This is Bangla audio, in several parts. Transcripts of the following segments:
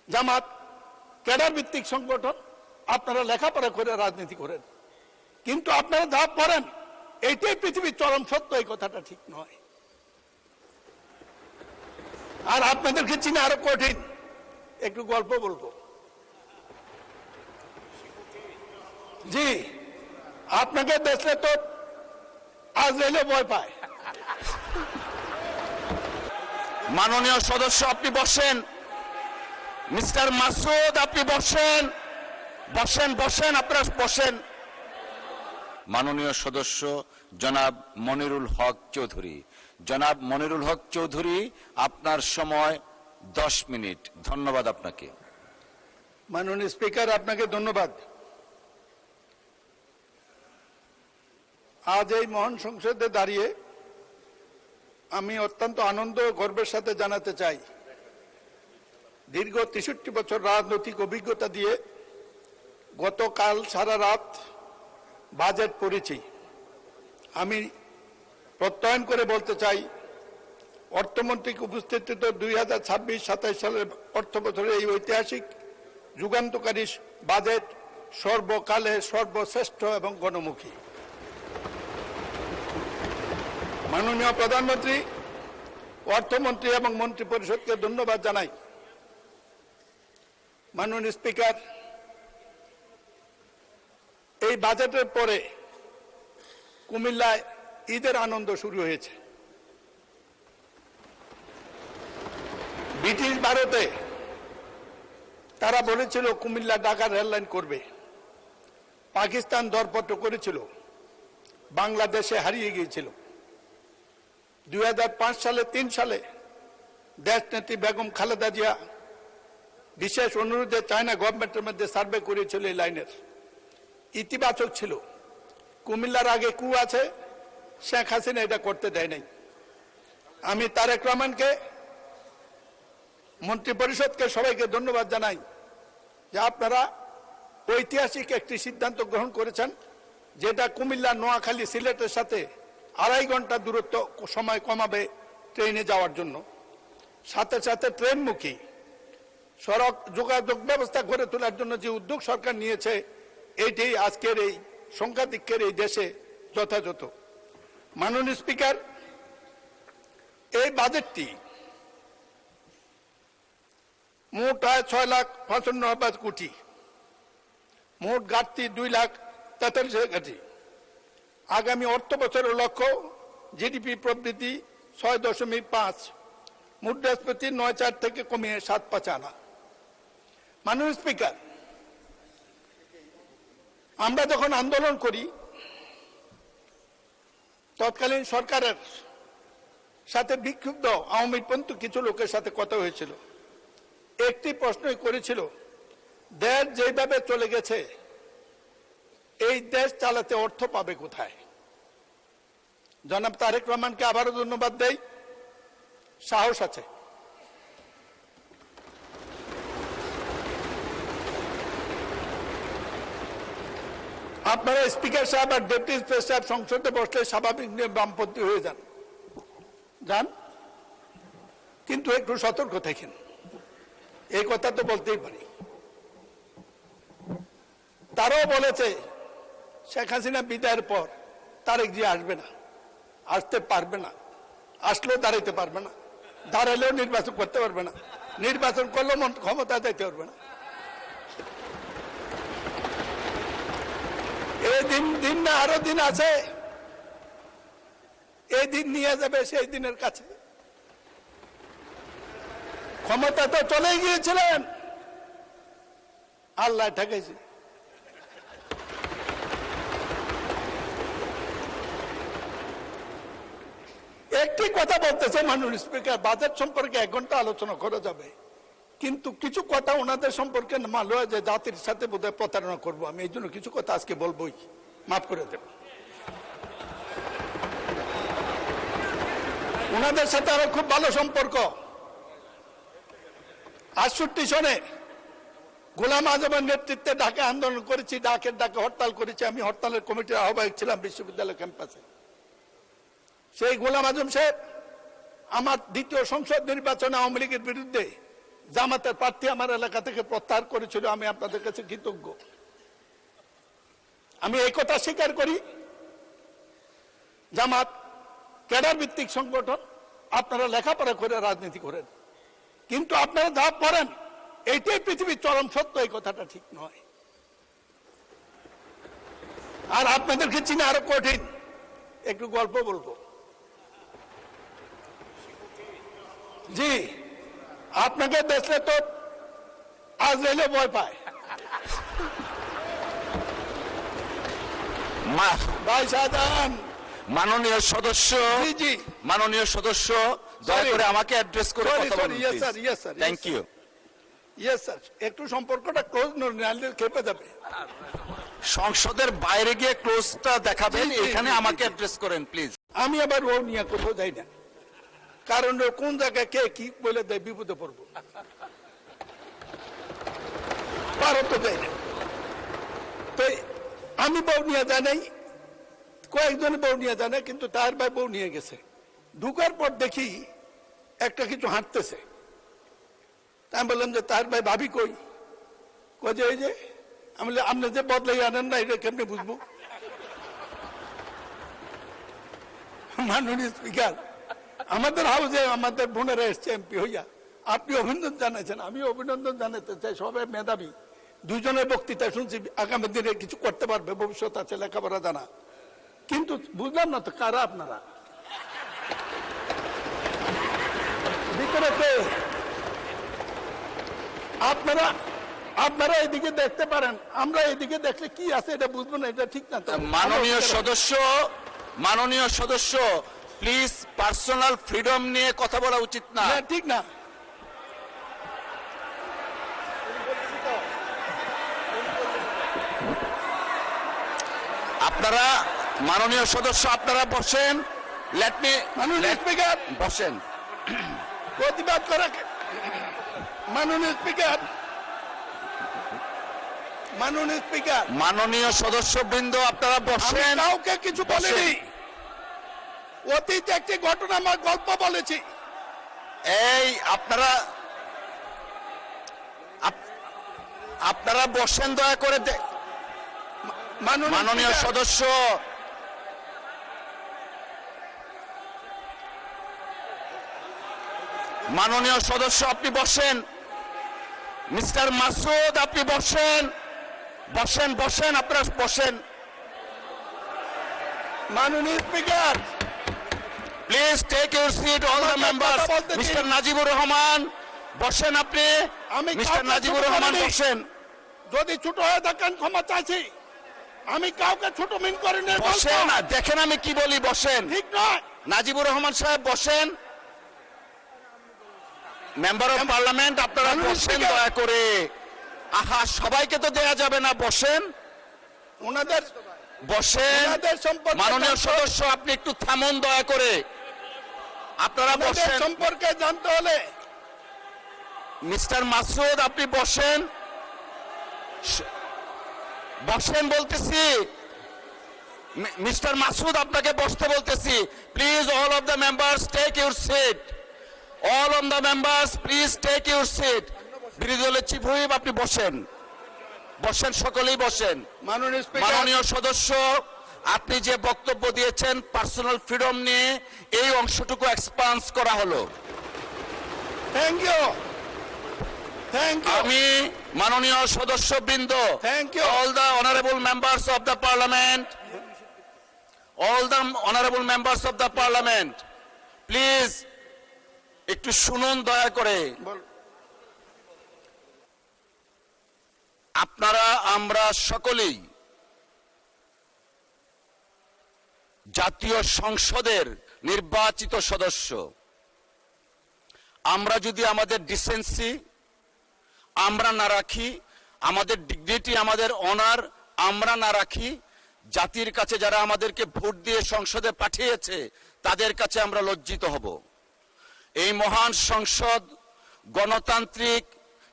জামাত ক্যাডার ভিত্তিক সংগঠন, আপনারা লেখাপড়া করে রাজনীতি করেন, কিন্তু আপনারা যা করেন এইটাই পৃথিবীর চরম সত্য, এই কথাটা ঠিক নয়। আর আপনাদেরকে চিনে আরো কঠিন। একটু গল্প বলবো। জি, আপনাকে দেখলে তো আজরাইলে ভয় পায়। মাননীয় সদস্য আপনি বসেন, মিস্টার মাসুদ আপনি বসেন, বসেন বসেন, আপনারা বসেন। মাননীয় সদস্য জনাব মনিরুল হক চৌধুরী, জনাব মনিরুল হক চৌধুরী, আপনার সময় 10 মিনিট। ধন্যবাদ আপনাকে। মাননীয় স্পিকার, আপনাকে ধন্যবাদ। আজ এই মহান সংসদে দাঁড়িয়ে আমি অত্যন্ত আনন্দ ও গর্বের সাথে জানাতে চাই, দীর্ঘ 63 বছর রাজনৈতিক অভিজ্ঞতা দিয়ে গতকাল সারা রাত বাজেট পড়েছি। আমি প্রত্যয়ন করে বলতে চাই, অর্থমন্ত্রীকে উপস্থিত 2026-27 সালের অর্থ বছরের এই ঐতিহাসিক যুগান্তকারী বাজেট সর্বকালের সর্বশ্রেষ্ঠ এবং গণমুখী। মাননীয় প্রধানমন্ত্রী, অর্থমন্ত্রী এবং মন্ত্রী পরিষদকে ধন্যবাদ জানাই। মাননীয় স্পিকার, এই বাজেটের পরে কুমিল্লায় ঈদের আনন্দ শুরু হয়েছে। ব্রিটিশ ভারতে তারা বলেছিল কুমিল্লা ঢাকা রেললাইন করবে, পাকিস্তান দরপত্র করেছিল, বাংলাদেশে হারিয়ে গিয়েছিল। 2005 সালে 3 সালে দেশনেত্রী বেগম খালেদা জিয়া বিশেষ অনুরোধে চায়না গভর্নমেন্টের মধ্যে সার্ভে করেছিল, এই লাইনের ইতিবাচক ছিল। কুমিল্লার আগে কু আছে, শেখ হাসিনা এটা করতে দেয় নাই। আমি তারেক রহমানকে, মন্ত্রী পরিষদকে, সবাইকে ধন্যবাদ জানাই যে আপনারা ঐতিহাসিক একটি সিদ্ধান্ত গ্রহণ করেছেন, যেটা কুমিল্লা, নোয়াখালী, সিলেটের সাথে 2.5 ঘন্টা দূরত্ব সময় কমাবে ট্রেনে যাওয়ার জন্য। সাথে সাথে ট্রেনমুখী সড়ক যোগাযোগ ব্যবস্থা গড়ে তোলার জন্য যে উদ্যোগ সরকার নিয়েছে, এইটি আজকের এই সংখ্যাধিক্যের এই দেশে যথাযথ। মাননীয় স্পিকার, এই বাজেটটি মোট আয় 6,55,000 কোটি, মোট ঘাটতি 2,43,000 কোটি। আগামী অর্থ বছরের লক্ষ্য জিডিপি প্রবৃদ্ধি 6.5, মুদ্রাস্ফীতি 9.4 থেকে কমিয়ে 7.5 আনা। মাননীয় স্পিকার, আমরা যখন আন্দোলন করি, তৎকালীন সরকারের সাথে বিক্ষুব্ধ আওয়ামীপন্থী কিছু লোকের সাথে কথা হয়েছিল। একটি প্রশ্নই করেছিল, দেশ যেভাবে চলে গেছে এই দেশ চালাতে অর্থ পাবে কোথায়? জনাব তারেক রহমানকে আবারও ধন্যবাদ দেই, সাহস আছে। আপনারা স্পিকার সাহেব আর ডেপুটি স্পিকার সাহেব সংসদে বসলে স্বাভাবিক নিয়ে বামপন্থী হয়ে যান, কিন্তু একটু সতর্ক থাকেন, এই কথা তো বলতেই পারি। তারাও বলেছে শেখ হাসিনা বিদায়ের পর তারেক জি আসবে না, আসতে পারবে না, আসলেও দাঁড়াইতে পারবে না, দাঁড়ালেও নির্বাচন করতে পারবে না, নির্বাচন করলেও ক্ষমতা দিতে পারবে না। এই দিন না আরো দিন আছে, এই দিন নিয়ে যাবে সেই দিনের কাছে। ক্ষমতা তো চলেই গিয়েছিলেন, আল্লাহ ঠেকেছে। একটি কথা বলতেছে মাননীয় স্পিকার, বাজেট সম্পর্কে 1 ঘন্টা আলোচনা করা যাবে, কিন্তু কিছু কথা ওনাদের সম্পর্কে মানলো যে জাতির সাথে বোধহয় প্রতারণা করবো। আমি এই জন্য কিছু কথা আজকে বলবোই, মাফ করে দেব। ওনাদের সাথে আরো খুব ভালো সম্পর্ক। 68 সনে গোলাম আজমের নেতৃত্বে ঢাকা আন্দোলন করেছি, ডাকে হরতাল করেছি। আমি হরতালের কমিটির আহ্বায়ক ছিলাম বিশ্ববিদ্যালয় ক্যাম্পাসে। সেই গোলাম আজম সাহেব আমার 2য় সংসদ নির্বাচনে আওয়ামী লীগের বিরুদ্ধে জামাতের প্রার্থী আমার এলাকা থেকে প্রত্যাহার করেছিল, আমি আপনাদের কাছে কৃতজ্ঞ। আমি এই কথা স্বীকার করি, জামাত ক্যাডার ভিত্তিক সংগঠন, আপনারা লেখাপড়া করে রাজনীতি করেন, কিন্তু আপনারা যা করেন এইটাই পৃথিবীর চরম সত্য, এই কথাটা ঠিক নয়। আর আপনাদেরকে চিনে আরো কঠিন। একটু গল্প বলবো। জি, আপনাকে দেখলে তো আজ রেলে ভয় পায়। ভাই শাহজাহান, মাননীয় সদস্য, জি জি, মাননীয় সদস্য দয়া করে আমাকে অ্যাড্রেস করে কথা বলুন। Yes sir, yes sir, thank you. Yes sir, একটু সম্পর্কটা ক্লোজ নাহলে খেপে যাবে। সংসদের বাইরে গিয়ে ক্লোজটা দেখাবেন, জি, জি, এখানে জি, আমাকে জি। অ্যাড্রেস করেন প্লিজ। আমি আবার ও নিয়ে কোথাও যাই না, কারণ ও কোন জায়গায় কে কি বলে দেয় বিপদে পড়বো, ভারত তো যাই না। তো আমি বউ নিয়ে যাই নাই, কয়েকজনে বউ নিয়ে যায় না, কিন্তু তার ভাই বউ নিয়ে গেছে। ঢুকার পর দেখি একটা কিছু হাঁটতেছে, তা আমি বললাম যে তার ভাই ভাবি কই? কই যে ওই যে। আমি বললাম, আপনি যে বদলাই আনেন না, এটা কেমনি বুঝবো? মাননীয় স্পিকার, আমাদের হাউসে আমাদের বোনেরা এসছে এমপি হইয়া, আপনি অভিনন্দন জানাইছেন, আমি অভিনন্দন জানাতে চাই। সবাই মেধাবী, দুজনের বক্তৃতা শুনছি, আগামী দিনে কিছু করতে পারবে, ভবিষ্যৎ আছে, লেখাপড়া জানা। কিন্তু বুঝলাম না তো কারা আপনারা, ভিতরে কে? আপনারা আপনারা এদিকে দেখতে পারেন, আমরা এদিকে দেখলে কি আছে এটা বুঝবো না, এটা ঠিক না তো। মাননীয় সদস্য, মাননীয় সদস্য, প্লিজ পার্সোনাল ফ্রিডম নিয়ে কথা বলা উচিত না। না, ঠিক না। আপনারা, মাননীয় সদস্য আপনারা বসেন। লেট মি, মাননীয় স্পিকার, বসেন। প্রতিবাদ করা। মাননীয় স্পিকার, মাননীয় স্পিকার, মাননীয় সদস্যবৃন্দ আপনারা আমি বসেন। কাউকে কিছু বলিনি। অতীতে একটি ঘটনা, আমার গল্প বলেছি। এই আপনারা আপনারা বসেন দয়া করে। মাননীয় স্পিকার, সদস্য, মাননীয় সদস্য আপনি বসেন। মিস্টার মাসুদ আপনি বসেন, বসেন বসেন, আপনারা বসেন। মাননীয় speaker, please take your seat all the আমাকে মেম্বার্স। কথা বলতে দিন। মিস্টার নাজিবুর রহমান বসেন আপনি। আমি মিস্টার কাউকে নাজিবুর ছোট রহমান করিনি। বসেন। যদি ছোট হয়ে থাকেন ক্ষমা চাইছি, আমি কাউকে ছোট মিন করিনি। বসেন না, দেখেন আমি কি বলি, বসেন। ঠিক নয়। নাজিবুর রহমান সাহেব বসেন। মেম্বার অফ পার্লামেন্ট আপনারা মাননীয় বসেন স্পিকার। দয়া করে। আহা, সবাইকে তো দেয়া যাবে না, বসেন ওনাদের বসেন। ওনাদের সম্পর্কে মাননীয় জানতে- সদস্য আপনি একটু থামুন দয়া করে। আপনারা ওনাদের বসেন। সম্পর্কে জানতে হলে মিস্টার মাসুদ আপনি বসেন, বসেন বলতেছি। মিস্টার মাসুদ আপনাকে বসতে বলতেছি। Please all of the members take your seat. All of the members please take your seat. বিরোধী দলের চিফ হুইপ আপনি বসেন, বসেন, সকলেই বসেন। মাননীয় স্পিকার, মাননীয় সদস্য আপনি যে বক্তব্য দিয়েছেন পার্সোনাল ফ্রিডম নিয়ে, এই অংশটুকু এক্সপান্স করা হলো। Thank you, thank you. আমি মাননীয় সদস্যবৃন্দ, Thank you. all the honorable members of the parliament, all the honorable members of the parliament, please একটু শুনুন দয়া করে। আপনারা, আমরা সকলেই জাতীয় সংসদের নির্বাচিত সদস্য। আমরা যদি আমাদের ডিসেন্সি আমরা না রাখি, আমাদের ডিগনিটি, আমাদের অনার আমরা না রাখি, জাতির কাছে যারা আমাদেরকে ভোট দিয়ে সংসদে পাঠিয়েছে তাদের কাছে আমরা লজ্জিত হব। এই মহান সংসদ গণতান্ত্রিক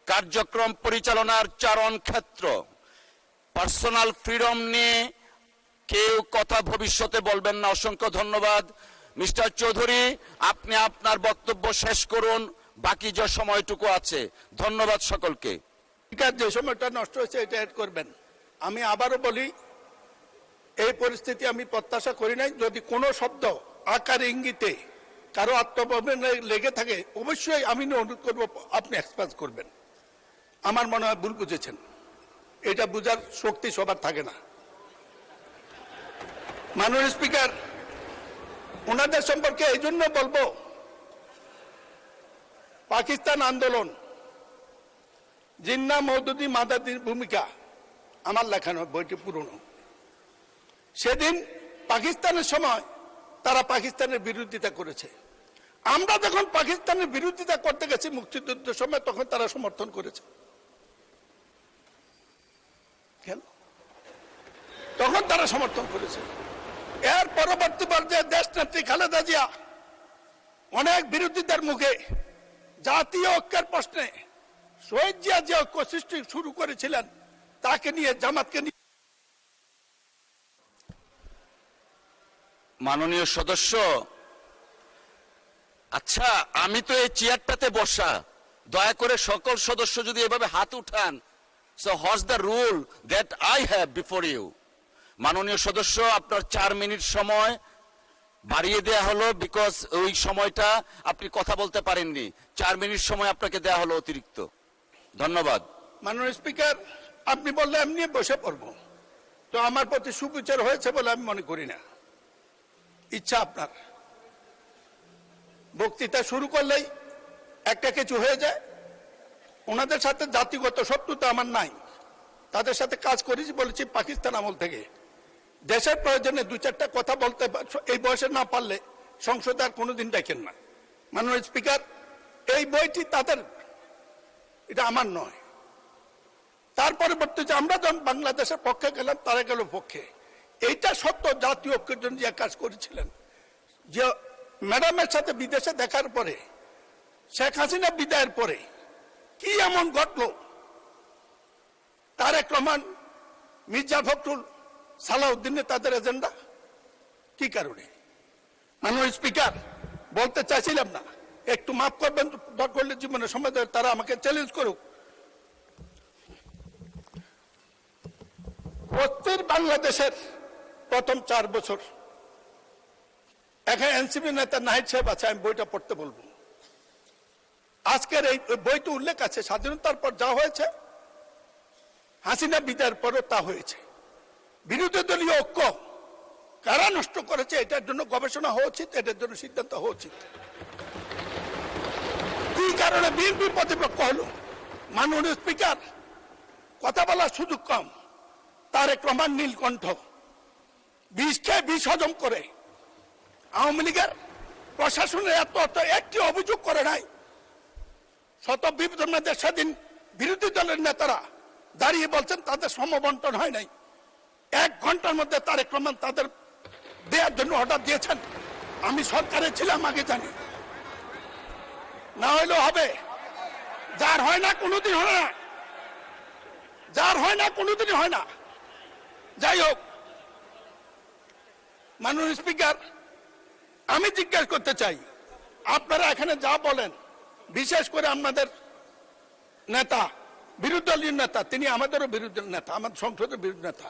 কার্যক্রম পরিচালনার চারণ ক্ষেত্র। পার্সোনাল ফ্রিডম নিয়ে কেউ কথা ভবিষ্যতে বলবেন না। অসংখ্য ধন্যবাদ। মিস্টার চৌধুরী, আপনি আপনার বক্তব্য শেষ করুন। বাকি যে সময়টুকু আছে। ধন্যবাদ সকলকে। স্পিকার, যে সময়টা নষ্ট হয়েছে এটা অ্যাড করবেন। আমি আবারও বলি, এই পরিস্থিতি আমি প্রত্যাশা করি নাই। যদি কোনো শব্দ আকার ইঙ্গিতে কারো আত্মপ্রবণে লেগে থাকে, অবশ্যই আমি অনুরোধ করবো আপনি এক্সপ্রেস করবেন। আমার মনে হয় ভুল বুঝেছেন, এটা বুঝার শক্তি সবার থাকে না। মাননীয় স্পিকার, ওনাদের সম্পর্কে এই জন্য বলবো, পাকিস্তান আন্দোলন, জিন্না মওদুদি মাদাদির ভূমিকা আমার লেখা নয়, বইটি পুরনো। সেদিন পাকিস্তানের সময় তারা পাকিস্তানের বিরোধিতা করেছে। আমরা যখন পাকিস্তানের বিরোধিতা করতে গেছি মুক্তিযুদ্ধের সময়, তখন তারা সমর্থন করেছে। কেন? তখন তারা সমর্থন করেছে। এর পরবর্তী পর্যায়ে দেশ নেত্রী খালেদা জিয়া অনেক বিরোধিতার মুখে জাতীয় ঐক্যের প্রশ্নে শহীদ জিয়া যে ঐক্য সৃষ্টি শুরু করেছিলেন, তাকে নিয়ে, জামাতকে নিয়ে। মাননীয় সদস্য, আচ্ছা আমি তো এই চেয়ারটাতে বসা, দয়া করে সকল সদস্য যদি এভাবে হাত উঠান, so what's the rule that I have before you. মাননীয় সদস্য, আপনার 4 মিনিট সময় বাড়িয়ে দেয়া হলো, বিকজ ওই সময়টা আপনি কথা বলতে পারেননি। 4 মিনিট সময় আপনাকে দেয়া হলো অতিরিক্ত। ধন্যবাদ। মাননীয় স্পিকার, আপনি বললে এমনি বসে পড়বো, তো আমার প্রতি সুবিচার হয়েছে বলে আমি মনে করি না। ইচ্ছা আপনার। বক্তৃতা শুরু করলেই একটা কিছু হয়ে যায়। ওনাদের সাথে জাতিগত শত্রুতা আমার নাই, তাদের সাথে কাজ করেছি, বলেছি পাকিস্তান আমল থেকে। দেশের প্রয়োজনে 2-4টা কথা বলতে এই বয়সে না পারলে সংসদে আর কোনোদিন ডাকেন না। মাননীয় স্পিকার, এই বইটি তাদের, এটা আমার নয়। তার পরবর্তীতে আমরা যখন বাংলাদেশের পক্ষে গেলাম, তারা গেল পক্ষে। এইটা সত্য, জাতীয় ঐক্যের জন্য যে কাজ করেছিলেন। যে ম্যাডামের সাথে বিদেশে দেখার পরে, শেখ হাসিনা বিদায়ের পরে কি এমন ঘটলো, তারেক রহমান, মির্জা ফখরুল, সালাউদ্দিনে তাদের এজেন্ডা কি কারণে? মাননীয় স্পিকার, বলতে চাইছিলাম না, একটু মাফ করবেন, দরকার হলে জীবনে সময় দেয়, তারা আমাকে চ্যালেঞ্জ করুক। অস্থির বাংলাদেশের প্রথম 4 বছর, এখানে এনসিপি নেতা নাহিদ সাহেব আছে, আমি বইটা পড়তে বলবো। আজকের এই বইতে উল্লেখ আছে, স্বাধীনতার পর যা হয়েছে, হাসিনা বিদায়ের পরও তা হয়েছে। বিরোধী দলীয় ঐক্য কারা নষ্ট করেছে, এটার জন্য গবেষণা হওয়া উচিত, এটার জন্য সিদ্ধান্ত হওয়া উচিত। কি কারণে বিএনপি প্রতিপক্ষ হলো? মাননীয় স্পিকার, কথা বলার সুযোগ কম। তারেক রহমান নীলকণ্ঠ বিষ খেয়ে বিষ হজম করে আওয়ামী লীগের প্রশাসনের এত একটি অভিযোগ করে নাই। শত বিবেচনাদের সেদিন বিরোধী দলের নেতারা দাঁড়িয়ে বলছেন তাদের সমবন্টন হয় নাই। 1 ঘন্টার মধ্যে তারেক রহমান তাদের দেওয়ার জন্য অর্ডার দিয়েছেন। আমি সরকারে ছিলাম, আগে জানি। না হইলেও হবে, যার হয় না কোনোদিন হয় না, যার হয় না কোনোদিনই হয় না। যাই হোক, মাননীয় স্পিকার, আমি জিজ্ঞেস করতে চাই, আপনারা এখানে যা বলেন, বিশেষ করে আপনাদের নেতা, বিরোধী দলীয় নেতা, তিনি আমাদেরও বিরোধী নেতা, আমাদের সংসদের বিরোধী নেতা,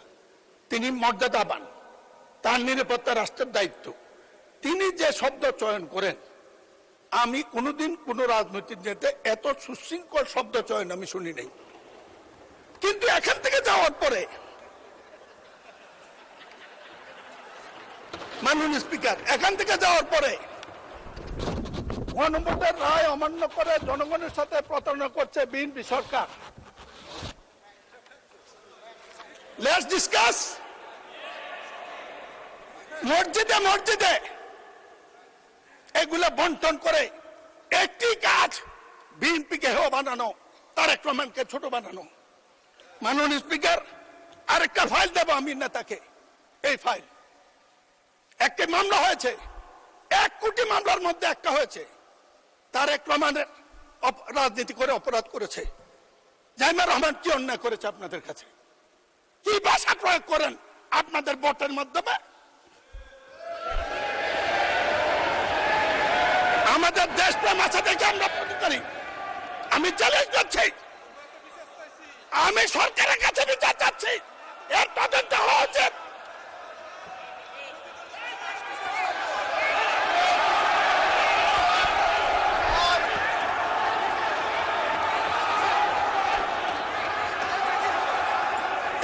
তিনি মর্যাদাবান, তার নিরাপত্তা রাষ্ট্রের দায়িত্ব। তিনি যে শব্দ চয়ন করেন, আমি কোনোদিন কোন রাজনৈতিক নেতা এত সুশৃঙ্খল শব্দ চয়ন আমি শুনি নাই। কিন্তু এখান থেকে যাওয়ার পরে, মাননীয় স্পিকার, এখান থেকে যাওয়ার পরে গণভোটের রায় অমান্য করে জনগণের সাথে প্রতারণা করছে বিএনপি সরকার। Let's discuss. মসজিদে মসজিদে এগুলা বন্টন করে একটি কাজ, বিএনপিকে হেয় বানানো, তারেক রহমানকে ছোট বানানো। মাননীয় স্পিকার, আরেকটা ফাইল দেব আমি নেতাকে। এই ফাইল, একটি মামলা হয়েছে, 1 কোটি মামলার মধ্যে একটা হয়েছে। তারেক রহমানের রাজনীতি করে অপরাধ করেছে। জাইমা রহমান কি অন্যায় করেছে আপনাদের কাছে? কি ভাষা প্রয়োগ করেন আপনাদের ভোটের মাধ্যমে? আমাদের দেশপ্রেম আছে দেখে আমরা প্রতি করি। আমি চ্যালেঞ্জ করছি, আমি সরকারের কাছে বিচার চাচ্ছি, এর তদন্ত হওয়া উচিত।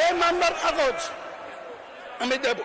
এই মামলার কাগজ আমি দেব।